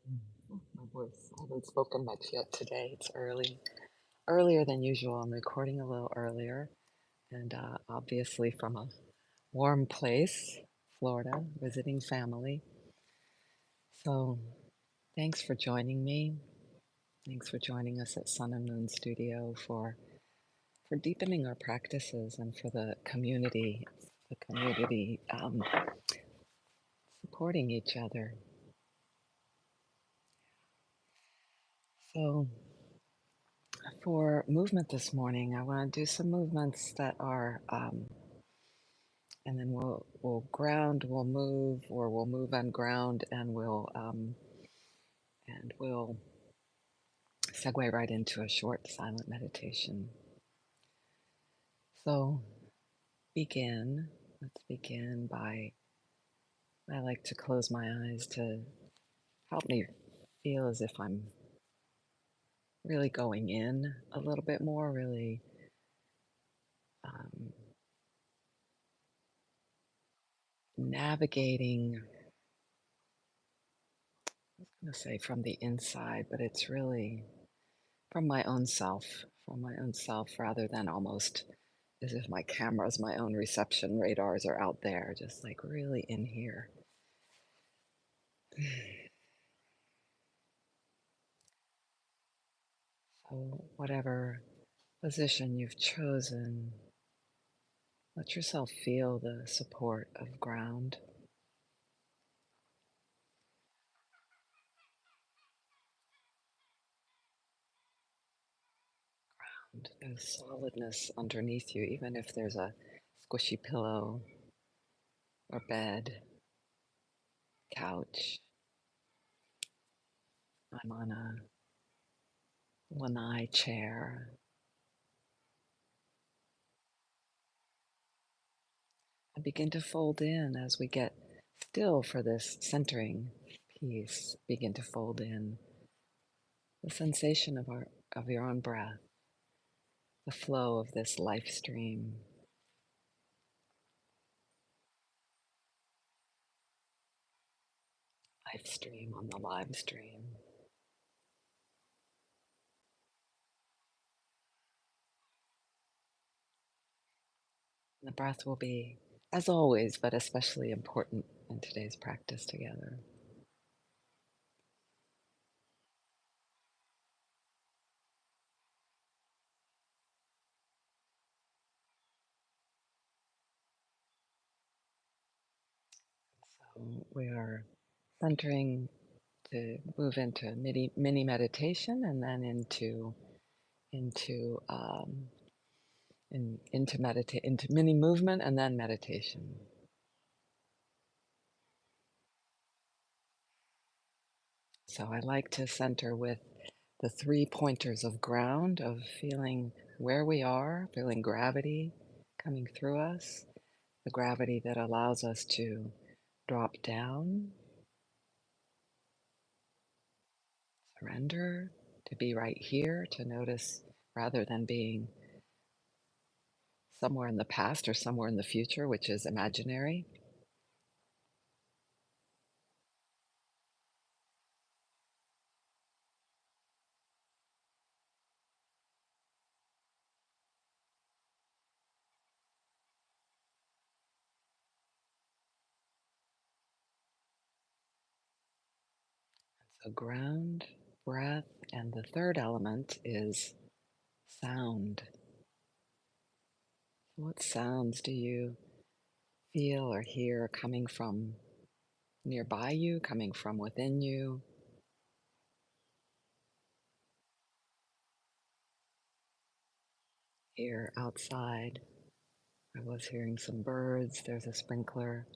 My voice. I haven't spoken much yet today. It's earlier than usual. I'm recording a little earlier, and obviously from a warm place, Florida, visiting family. So, thanks for joining me. Thanks for joining us at Sun and Moon Studio for deepening our practices and for the community supporting each other. So, for movement this morning, I want to do some movements that are and then we'll ground, we'll move, or we'll move on ground, and we'll segue right into a short silent meditation. So begin. Let's begin by I like to close my eyes to help me feel as if I'm really going in a little bit more, really um, navigating. I was going to say from the inside, but it's really from my own self, rather than almost as if my cameras, my own reception radars are out there, just like really in here. So, whatever position you've chosen, let yourself feel the support of ground, and the solidness underneath you, even if there's a squishy pillow or bed, couch. I'm on a lanai chair. I begin to fold in as we get still for this centering piece. Begin to fold in the sensation of your own breath, the flow of this life stream, on the live stream. The breath will be, as always, but especially important in today's practice together. So we are centering to move into mini meditation, and then into into mini movement, and then meditation. So I like to center with the 3 pointers of ground, of feeling where we are, feeling gravity coming through us, the gravity that allows us to drop down, surrender, to be right here, to notice rather than being somewhere in the past or somewhere in the future, which is imaginary. So, ground, breath, and the third element is sound. What sounds do you feel or hear coming from nearby you, coming from within you? Here outside, I was hearing some birds. There's a sprinkler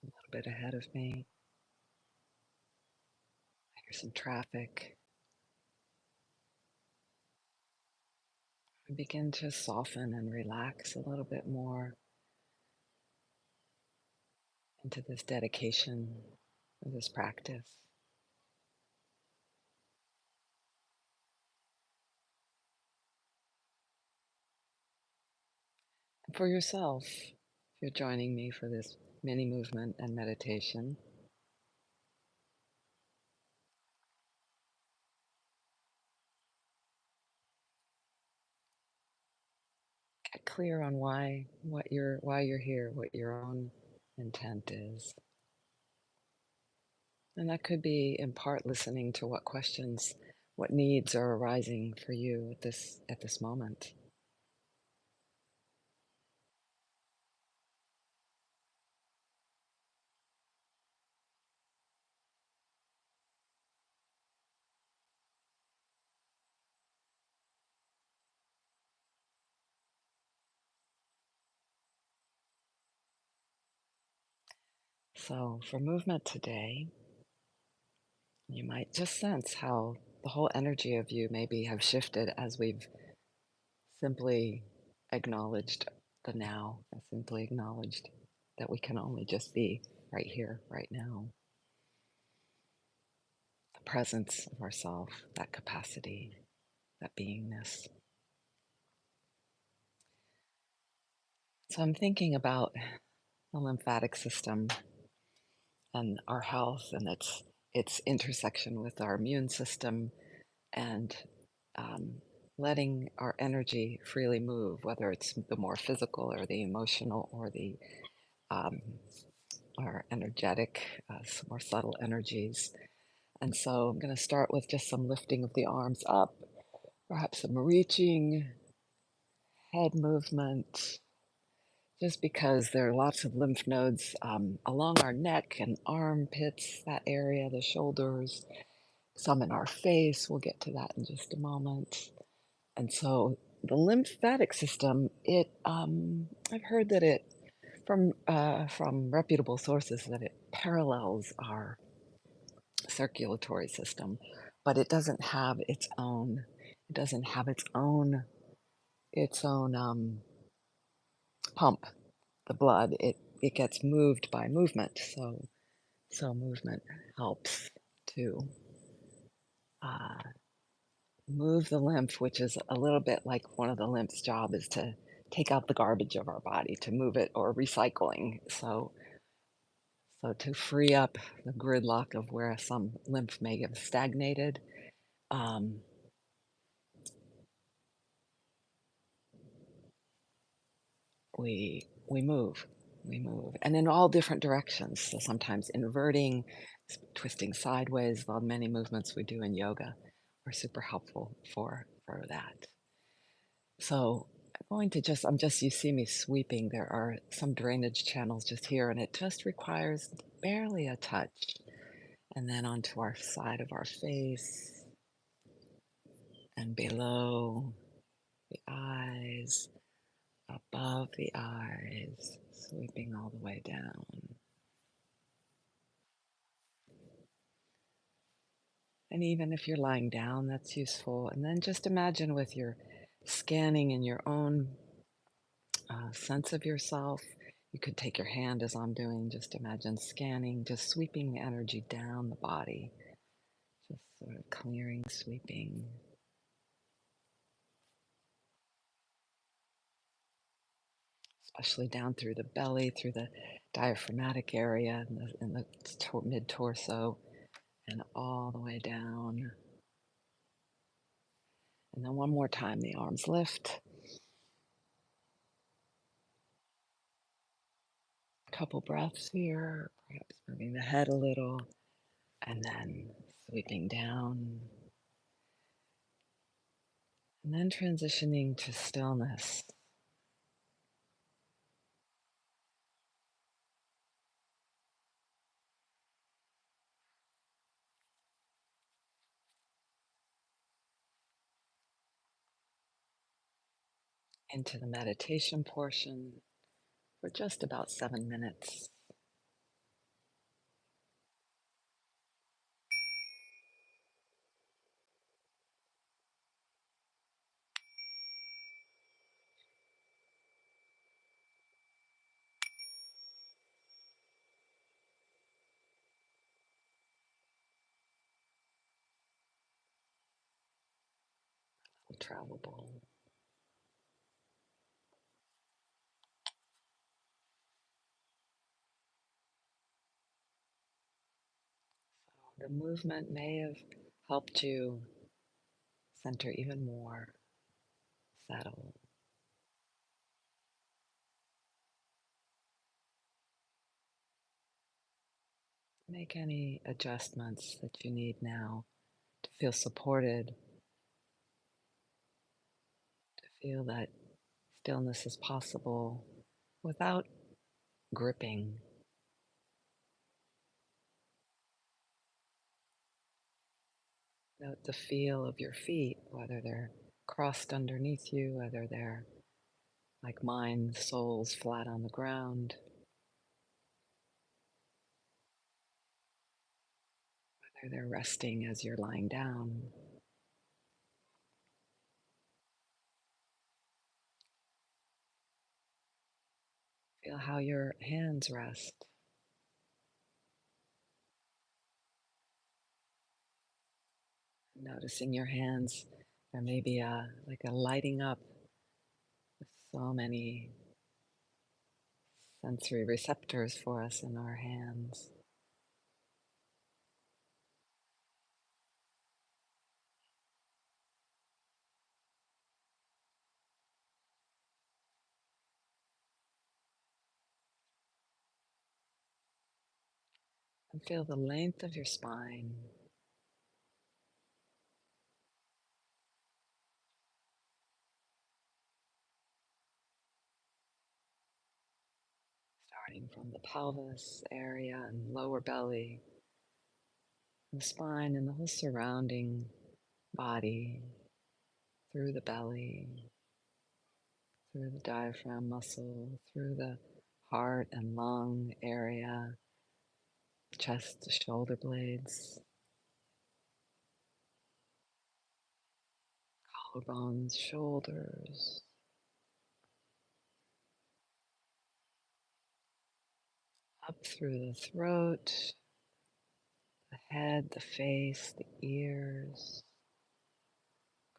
a little bit ahead of me. I hear some traffic. I begin to soften and relax a little bit more into this dedication of this practice. And for yourself, if you're joining me for this mini movement and meditation, Get clear on why you're here, what your own intent is. And that could be in part listening to what questions, what needs are arising for you at this moment. So for movement today, you might just sense how the whole energy of you maybe have shifted as we've simply acknowledged the now, simply acknowledged that we can only just be right here, right now. The presence of ourself, that capacity, that beingness. So I'm thinking about the lymphatic system and our health and its intersection with our immune system and um, letting our energy freely move, whether it's the more physical or the emotional or the um, our energetic, more subtle energies. And so I'm going to start with just some lifting of the arms up, perhaps some reaching, head movement, just because there are lots of lymph nodes along our neck and armpits, that area, the shoulders, some in our face. We'll get to that in just a moment. And so the lymphatic system, I've heard that it from reputable sources that it parallels our circulatory system, but it doesn't have its own. It doesn't have its own pump. The blood it gets moved by movement. So movement helps to uh, move the lymph, which is a little bit like one of the lymph's job is to take out the garbage of our body, to move it or recycling. So to free up the gridlock of where some lymph may have stagnated, um, we move, we move, and in all different directions. So sometimes inverting, twisting sideways. The many movements we do in yoga are super helpful for that. So I'm just, you see me sweeping. There are some drainage channels just here, and it just requires barely a touch. And then onto our side of our face and below the eyes, above the eyes, sweeping all the way down. And even if you're lying down, that's useful. And then just imagine with your scanning in your own sense of yourself. You could take your hand as I'm doing, just imagine scanning, just sweeping energy down the body, just sort of clearing, sweeping, especially down through the belly, through the diaphragmatic area in the mid torso, and all the way down. And then one more time, the arms lift. A couple breaths here, perhaps moving the head a little, and then sweeping down, and then transitioning to stillness. Into the meditation portion for just about 7 minutes. Travelable. The movement may have helped you center even more, settle. Make any adjustments that you need now to feel supported, to feel that stillness is possible without gripping. Note the feel of your feet, whether they're crossed underneath you, whether they're like mine, soles flat on the ground, whether they're resting as you're lying down. Feel how your hands rest. Noticing your hands, there may be like a lighting up with so many sensory receptors for us in our hands. And feel the length of your spine, starting from the pelvis area and lower belly, the spine and the whole surrounding body, through the belly, through the diaphragm muscle, through the heart and lung area, chest to shoulder blades, collarbones, shoulders, up through the throat, the head, the face, the ears,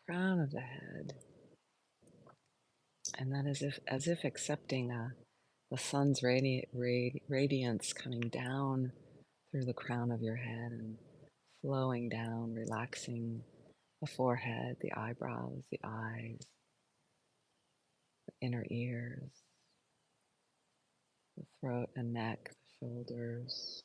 crown of the head, and then as if accepting the sun's radiance coming down through the crown of your head and flowing down, relaxing the forehead, the eyebrows, the eyes, the inner ears, the throat and neck, the shoulders,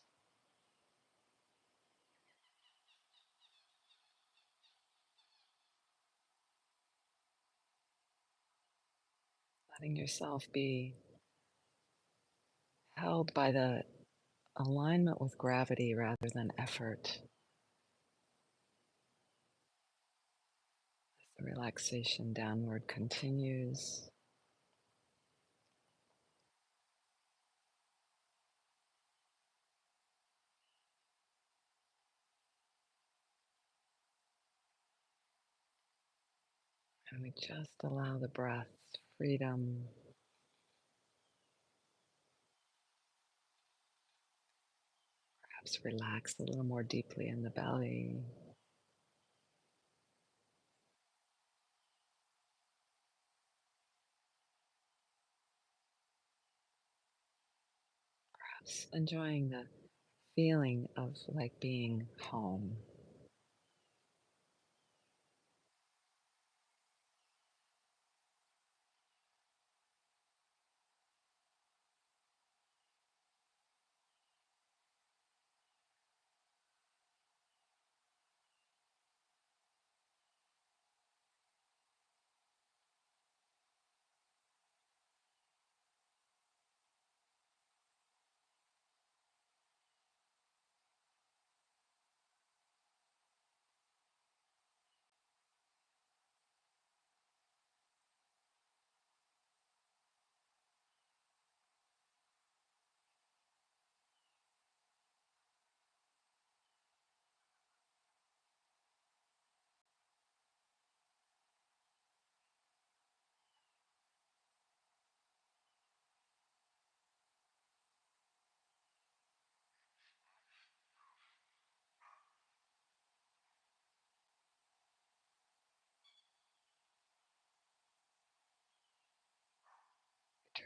letting yourself be held by the alignment with gravity rather than effort. As the relaxation downward continues, and we just allow the breath freedom, perhaps relax a little more deeply in the belly, perhaps enjoying the feeling of like being home.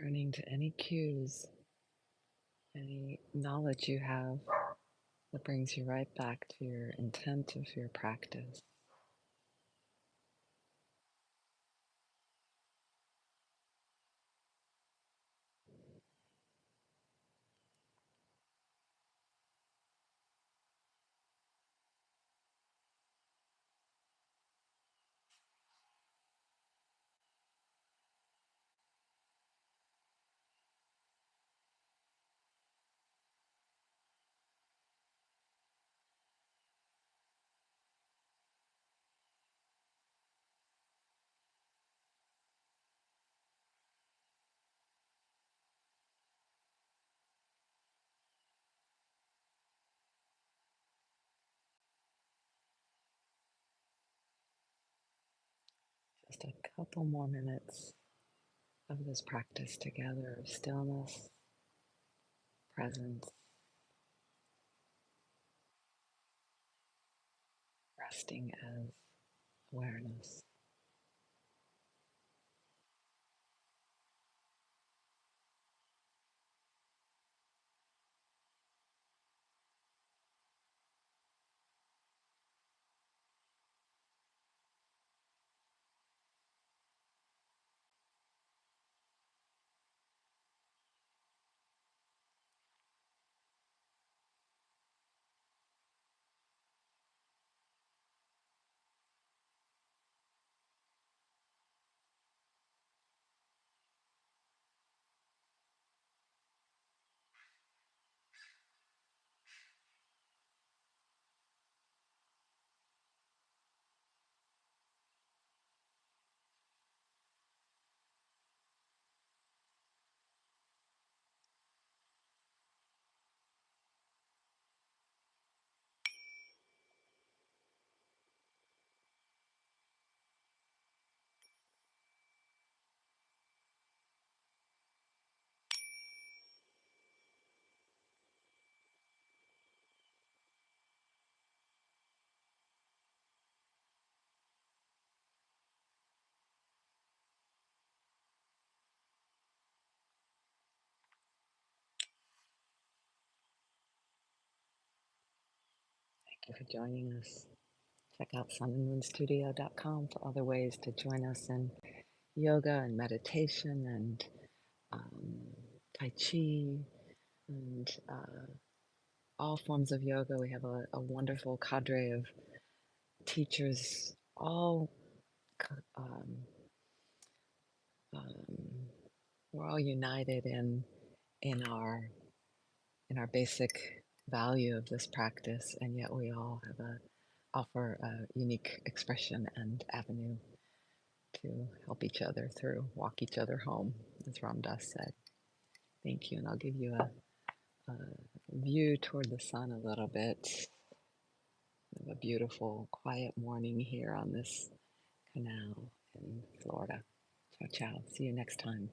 Turning to any cues, any knowledge you have that brings you right back to your intent of your practice. Just a couple more minutes of this practice together of stillness, presence, resting as awareness. Thank you for joining us. Check out sunandmoonstudio.com for other ways to join us in yoga and meditation and um, Tai Chi and all forms of yoga. We have a wonderful cadre of teachers, all um, um, we're all united in our in our basic value of this practice, and yet we all have offer a unique expression and avenue to help each other through, walk each other home, as Ram Dass said. Thank you, and I'll give you a view toward the sun a little bit. We have a beautiful, quiet morning here on this canal in Florida. Ciao, ciao. See you next time.